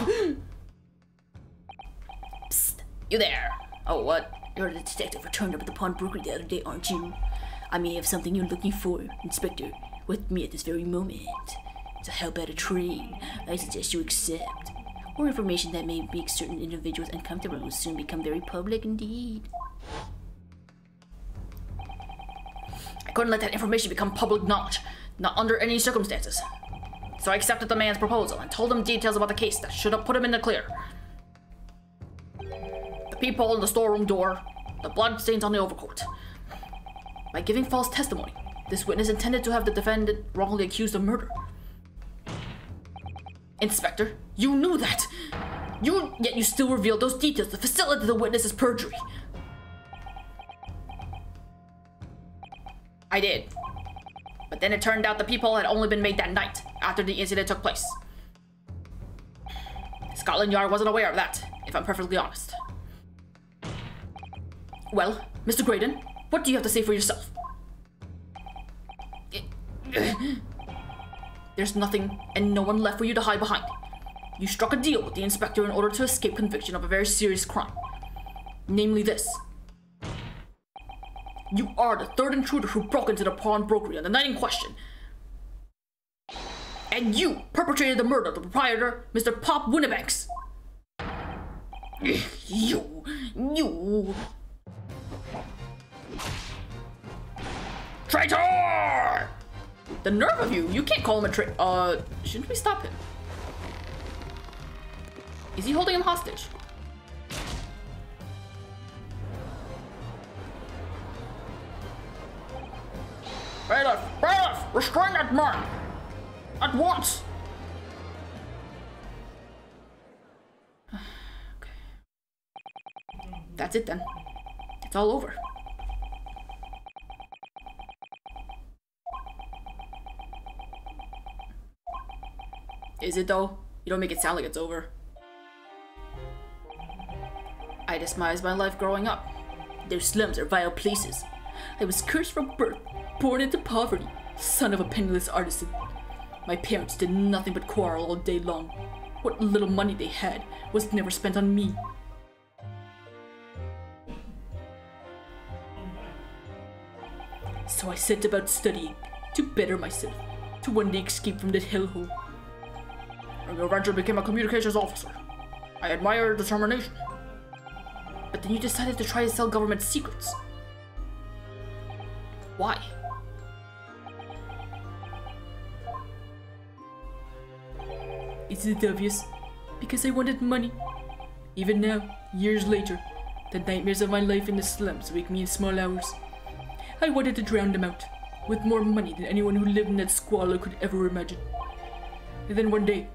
Psst, you there. Oh, what? You're the detective who turned up at the pawnbroker the other day, aren't you? I may have something you're looking for, Inspector, with me at this very moment. So how about a trade? I suggest you accept. Or information that may make certain individuals uncomfortable will soon become very public indeed. I couldn't let that information become public knowledge, not under any circumstances. So I accepted the man's proposal and told him details about the case that should have put him in the clear. The peephole in the storeroom door, the blood stains on the overcoat. By giving false testimony, this witness intended to have the defendant wrongly accused of murder. Inspector, you knew that! Yet you still revealed those details to facilitate the witness's perjury. I did. But then it turned out the peephole had only been made that night, after the incident took place. Scotland Yard wasn't aware of that, if I'm perfectly honest. Well, Mr. Graydon, what do you have to say for yourself? There's nothing and no one left for you to hide behind. You struck a deal with the inspector in order to escape conviction of a very serious crime. Namely this. You are the third intruder who broke into the pawnbrokery on the night in question. And you perpetrated the murder of the proprietor, Mr. Pop Winnebanks. You. Traitor! The nerve of you! You can't call him a traitor. Shouldn't we stop him? Is he holding him hostage? Bailiff! Bailiff! Restrain that man! At once! Okay. That's it then. It's all over. Is it though? You don't make it sound like it's over. I despised my life growing up. Their slums are vile places. I was cursed from birth, born into poverty, son of a penniless artisan. My parents did nothing but quarrel all day long. What little money they had was never spent on me. So I set about studying, to better myself, to one day escape from that hellhole. And eventually became a communications officer. I admire your determination. But then you decided to try to sell government secrets. Why? Isn't it obvious? Because I wanted money. Even now, years later, the nightmares of my life in the slums wake me in small hours. I wanted to drown them out, with more money than anyone who lived in that squalor could ever imagine. And then one day,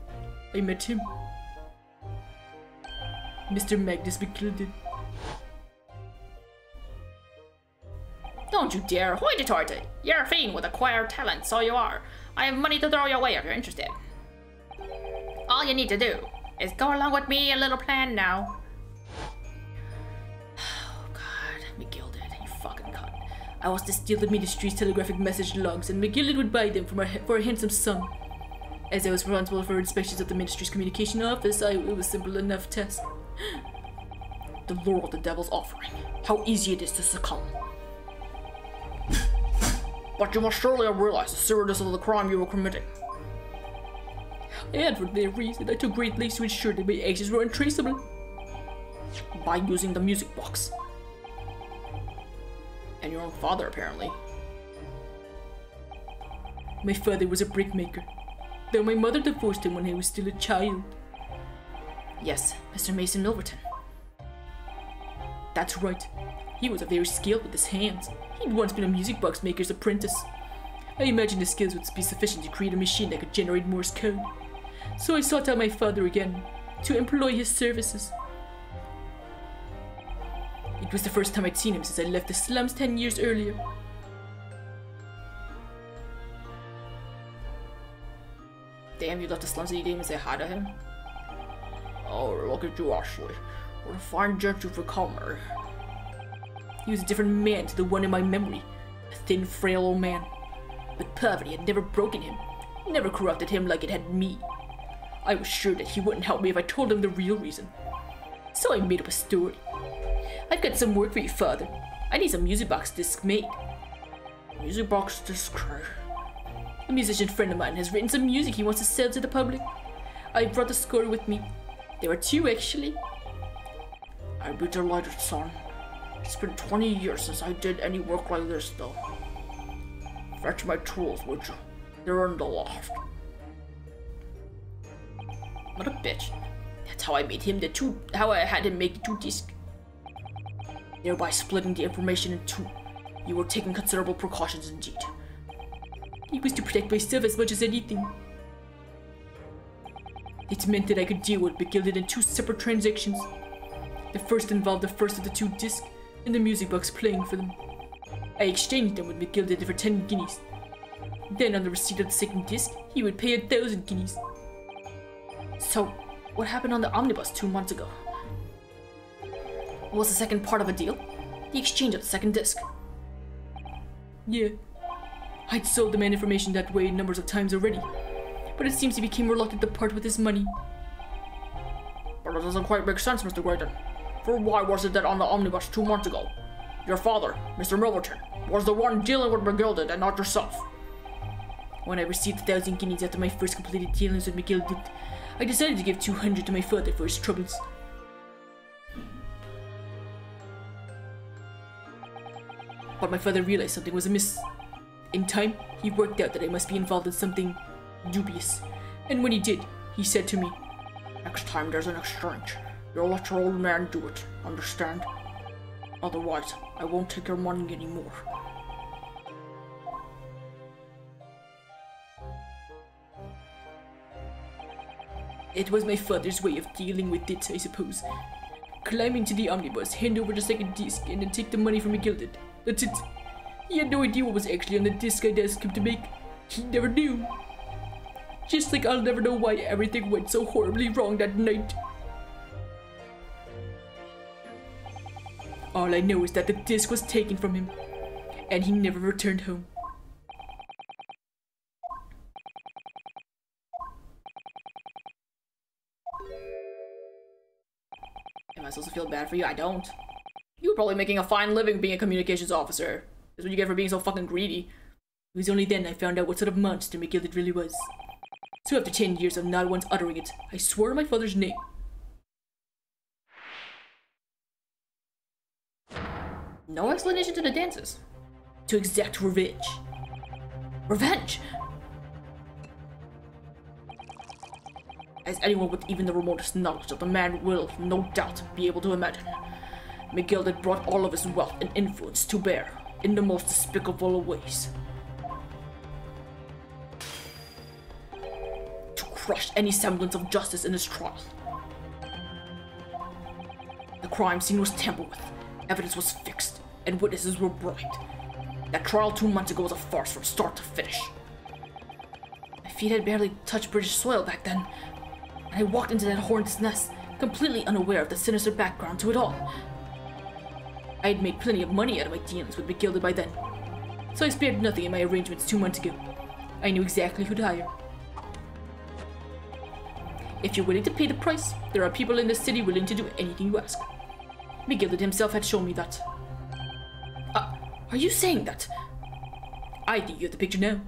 I met him. Mr. Magnus McClellan. Don't you dare hoity-toity! You're a fiend with acquired talent, so you are. I have money to throw your way if you're interested. All you need to do is go along with me, a little plan now. Oh god, McGilded, you fucking cunt. I was to steal the ministry's telegraphic message logs, and McGilded would buy them for a handsome sum. As I was responsible for inspections of the ministry's communication office, it was a simple enough task. The lure of the devil's offering. How easy it is to succumb. But you must surely have realized the seriousness of the crime you were committing. And for that reason, I took great lengths to ensure that my actions were untraceable. By using the music box. And your own father, apparently. My father was a brickmaker, though my mother divorced him when he was still a child. Yes, Mr. Mason Milverton. That's right. He was very skilled with his hands. He'd once been a music box maker's apprentice. I imagined his skills would be sufficient to create a machine that could generate Morse code. So I sought out my father again, to employ his services. It was the first time I'd seen him since I left the slums 10 years earlier. Damn, you left the slums and you didn't even say hi to him? Oh, look at you, Ashley. What a fine gent you've become, her. He was a different man to the one in my memory. A thin, frail old man. But poverty had never broken him. Never corrupted him like it had me. I was sure that he wouldn't help me if I told him the real reason. So I made up a story. I've got some work for you, father. I need some music box discs made. Music box disc? A musician friend of mine has written some music he wants to sell to the public. I brought the score with me. There are 2 actually. I'd be delighted, son. It's been 20 years since I did any work like this, though. Fetch my tools, would you? They're in the loft. What a bitch. That's how I made him how I had him make 2 discs. Thereby splitting the information in 2. You were taking considerable precautions indeed. It was to protect myself as much as anything. It meant that I could deal with McGilded in 2 separate transactions. The first involved the first of the 2 discs and the music box playing for them. I exchanged them with McGilded for 10 guineas. Then on the receipt of the second disc, he would pay 1,000 guineas. So, what happened on the omnibus 2 months ago? Was the second part of a deal? The exchange of the second disc. Yeah. I'd sold the man information that way numbers of times already, but it seems he became reluctant to part with his money. But it doesn't quite make sense, Mr. Graydon. For why was it that on the omnibus 2 months ago, your father, Mr. Milverton, was the one dealing with McGilded and not yourself? When I received 1,000 guineas after my first completed dealings with McGilded, I decided to give 200 to my father for his troubles. But my father realized something was amiss. In time, he worked out that I must be involved in something dubious. And when he did, he said to me, "Next time there's an exchange, you'll let your old man do it, understand? Otherwise, I won't take your money anymore." It was my father's way of dealing with it, I suppose. Climb into the omnibus, hand over the second disc, and then take the money from McGilded. That's it. He had no idea what was actually on the disc I'd asked him to make. He never knew. Just like I'll never know why everything went so horribly wrong that night. All I know is that the disc was taken from him, and he never returned home. Am I supposed to feel bad for you? I don't. You were probably making a fine living being a communications officer. That's what you get for being so fucking greedy. It was only then I found out what sort of monster McGilded really was. So after 10 years of not once uttering it, I swore my father's name. No explanation to the dances. To exact revenge. Revenge! As anyone with even the remotest knowledge of the man will, no doubt, be able to imagine, McGilded brought all of his wealth and influence to bear in the most despicable of ways. To crush any semblance of justice in his trial. The crime scene was tampered with, evidence was fixed, and witnesses were bribed. That trial 2 months ago was a farce from start to finish. My feet had barely touched British soil back then, and I walked into that hornet's nest, completely unaware of the sinister background to it all. I had made plenty of money out of my dealings with McGilded by then, so I spared nothing in my arrangements 2 months ago. I knew exactly who to hire. If you're willing to pay the price, there are people in this city willing to do anything you ask. McGilded himself had shown me that. Are you saying that? I think you have the picture now.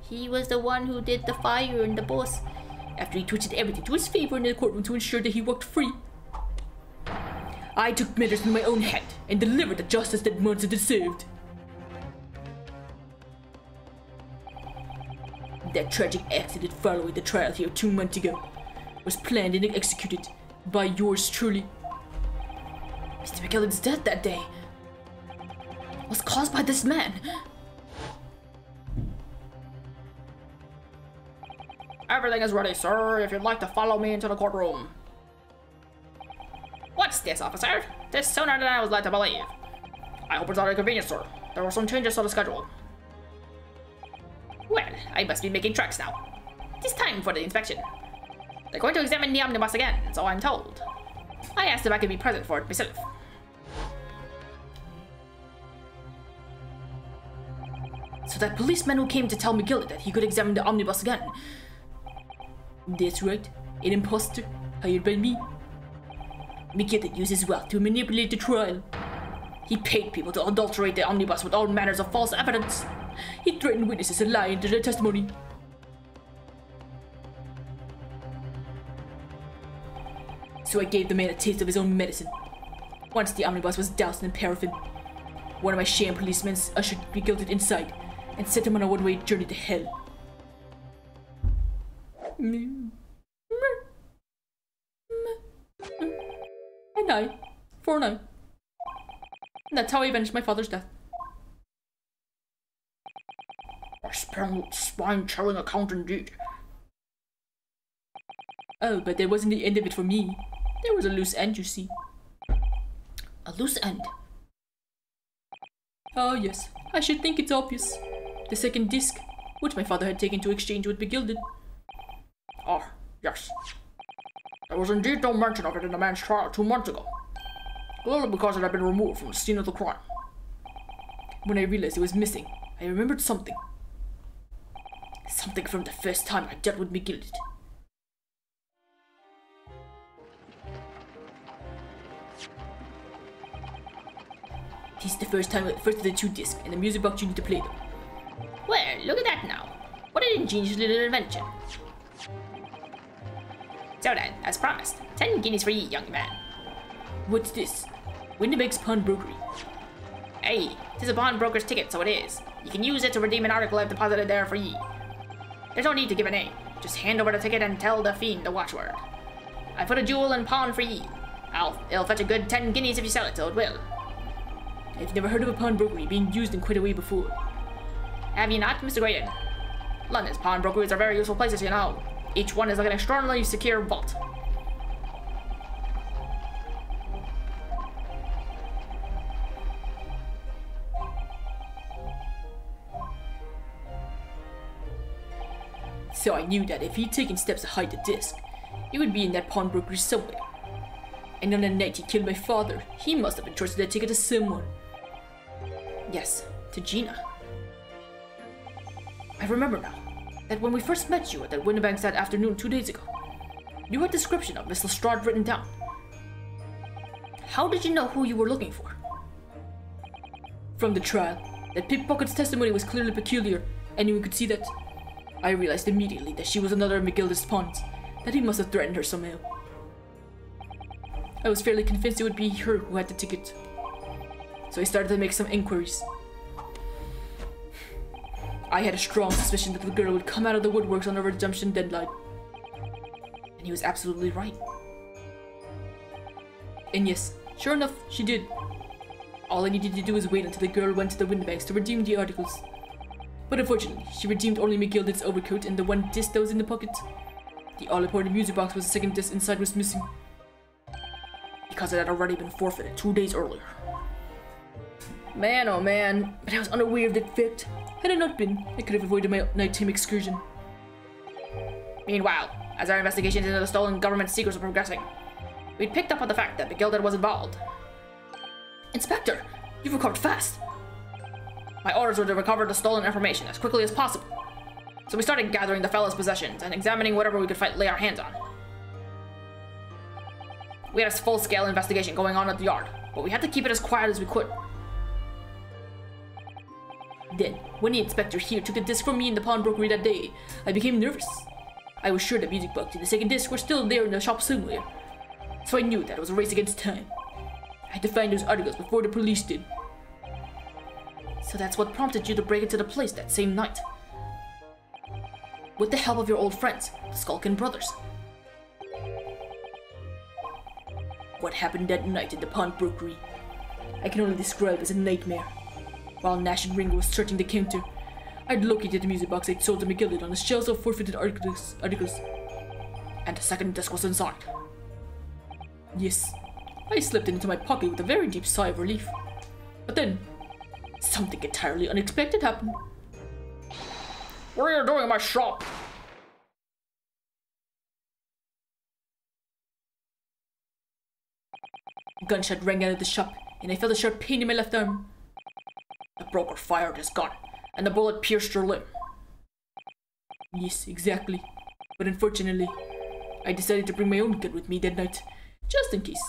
He was the one who did the fire in the boss. after he twisted everything to his favor in the courtroom to ensure that he walked free. I took matters in my own hand and delivered the justice that Monza deserved. That tragic accident following the trial here 2 months ago was planned and executed by yours truly. Mr. McGillicud's death that day was caused by this man. Everything is ready, sir, if you'd like to follow me into the courtroom. What's this, officer? This sooner than I was led to believe. I hope it's not inconvenient, sir. There were some changes to the schedule. Well, I must be making tracks now. It is time for the inspection. They're going to examine the omnibus again, so I'm told. I asked if I could be present for it myself. So that policeman who came to tell McGillicud that he could examine the omnibus again. That's right, an imposter, hired by me. McGillicud used his wealth to manipulate the trial. He paid people to adulterate the omnibus with all manners of false evidence. He threatened witnesses and lied into their testimony. So I gave the man a taste of his own medicine. Once the omnibus was doused in paraffin, one of my sham policemen ushered McGillicud inside and sent him on a one-way journey to hell. And I, for now. And that's how I avenged my father's death. A spine-chilling account indeed. Oh, but that wasn't the end of it for me. There was a loose end, you see. A loose end? Oh yes, I should think it's obvious. The second disc, which my father had taken to exchange with McGillicud. Ah, yes. There was indeed no mention of it in the man's trial 2 months ago. Clearly because it had been removed from the scene of the crime. When I realized it was missing, I remembered something. Something from the first time I dealt with McGillicud. This is the first of the 2 discs, and the music box you need to play them. Well, look at that now. What an ingenious little invention. So then, as promised, 10 guineas for ye, young man. What's this? Winnibegg's pawnbrokery. Hey, 'tis a pawnbroker's ticket, so it is. You can use it to redeem an article I've deposited there for ye. There's no need to give a name. Just hand over the ticket and tell the fiend the watchword. I put a jewel in pawn for ye. It'll fetch a good 10 guineas if you sell it, so it will. I've never heard of a pawnbrokery being used in quite a way before. Have you not, Mr. Graydon? London's pawnbrokeries are very useful places, you know. Each one is like an extraordinarily secure vault. So I knew that if he'd taken steps to hide the disc, it would be in that pawnbrokery somewhere. And on the night he killed my father, he must have entrusted that ticket to someone. Yes, to Gina. I remember now that when we first met you at that Winnibanks that afternoon 2 days ago, you had a description of Miss Lestrade written down. How did you know who you were looking for? From the trial, that pickpocket's testimony was clearly peculiar. Anyone could see that. I realized immediately that she was another of McGillicud's pawns, that he must have threatened her somehow. I was fairly convinced it would be her who had the ticket. So I started to make some inquiries. I had a strong suspicion that the girl would come out of the woodworks on her redemption deadline. And he was absolutely right. And yes, sure enough, she did. All I needed to do was wait until the girl went to the Winnibanks to redeem the articles. But unfortunately, she redeemed only McGillicud's overcoat and the one disc that was in the pocket. The all-important music box was the second disc inside was missing. Because it had already been forfeited 2 days earlier. Man, oh man, but I was unaware of that fact. Had it not been, I could have avoided my nighttime excursion. Meanwhile, as our investigations into the stolen government secrets were progressing, we'd picked up on the fact that McGillicud was involved. Inspector, you've recovered fast. My orders were to recover the stolen information as quickly as possible. So we started gathering the fellow's possessions and examining whatever we could lay our hands on. We had a full-scale investigation going on at the yard, but we had to keep it as quiet as we could. Then, when the inspector here took the disc from me in the pawnbrokery that day, I became nervous. I was sure the music box and the second disc were still there in the shop somewhere. So I knew that it was a race against time. I had to find those articles before the police did. So that's what prompted you to break into the place that same night. With the help of your old friends, the Skulkin brothers. What happened that night in the pawnbrokery, I can only describe as a nightmare. While Nash and Ringo was searching the counter, I'd located the music box I'd sold to McGillet on the shelves of forfeited articles, and the second disc was inside. Yes, I slipped it into my pocket with a very deep sigh of relief. But then, something entirely unexpected happened. What are you doing in my shop? A gunshot rang out of the shop, and I felt a sharp pain in my left arm. The broker fired his gun, and the bullet pierced your limb. Yes, exactly. But unfortunately, I decided to bring my own gun with me that night, just in case.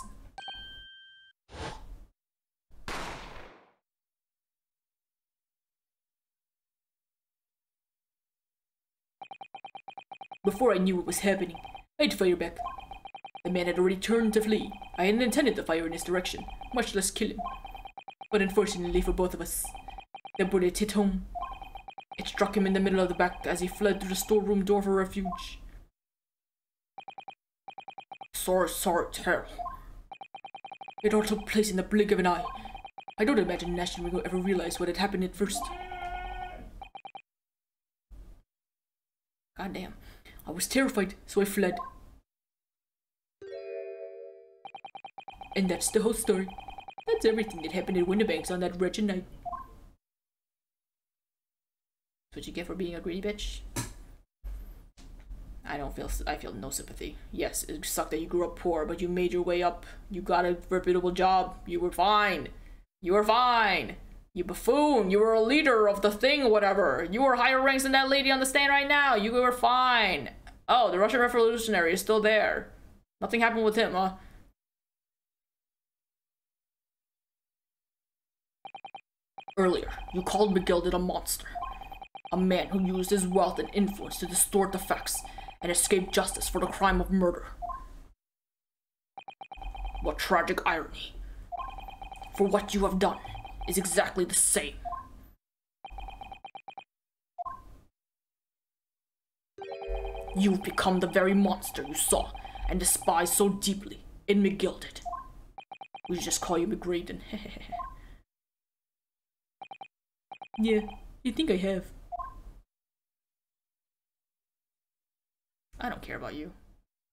Before I knew what was happening, I'd fire back. The man had already turned to flee. I hadn't intended to fire in his direction, much less kill him. But unfortunately for both of us, the bullet hit home. It struck him in the middle of the back as he fled through the storeroom door for refuge. Sorry, terrible. It all took place in the blink of an eye. I don't imagine Nash and Ringo ever realized what had happened at first. Goddamn. I was terrified, so I fled. And that's the whole story. That's everything that happened at Windibanks on that wretched night. That's what you get for being a greedy bitch. I feel no sympathy. Yes, it sucked that you grew up poor, but you made your way up. You got a reputable job. You were fine. You were fine. You buffoon. You were a leader of the thing or whatever. You were higher ranks than that lady on the stand right now. You were fine. Oh, the Russian revolutionary is still there. Nothing happened with him, huh? Earlier, you called McGildet a monster. A man who used his wealth and influence to distort the facts and escape justice for the crime of murder. What tragic irony. For what you have done is exactly the same. You've become the very monster you saw and despised so deeply in McGildet. We just call you McGraden. Yeah, you think I have. I don't care about you.